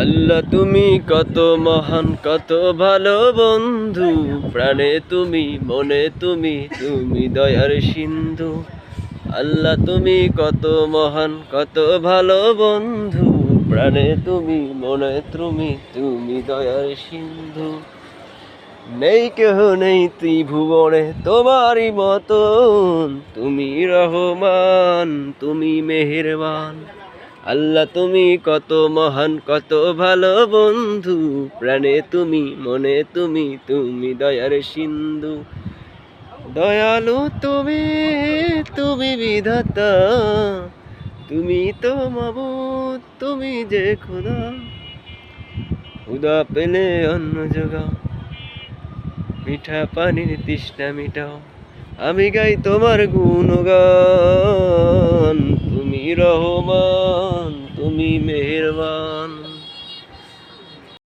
আল্লাহ তুমি কত মহান, কত ভালো বন্ধু, প্রাণে তুমি, মনে তুমি, তুমি দয়ার সিন্ধু। আল্লাহ তুমি কত মহান, কত ভালো বন্ধু, প্রাণে তুমি, মনে তুমি, তুমি দয়ার সিন্ধু। নেই কেহ নেই ত্রিভুবনে তোমারই মতন, তুমি রহমান, তুমি মেহেরবান। আল্লাহ তুমি কত মহান, কত ভালো বন্ধু, প্রাণে তুমি, মনে তুমি, তুমি দয়ার সিন্ধু। দয়ালু তুমি, তুমি বিধাতা, তুমি তো মাবুদ, তুমি যে খোদা। ক্ষুধা পেলে অন্ন জোগাও, মিঠা পানির তৃষ্ণা মিটাও, আমি গাই তোমার গুণগান। তুমি রহমান, তুমি মেহেরবান।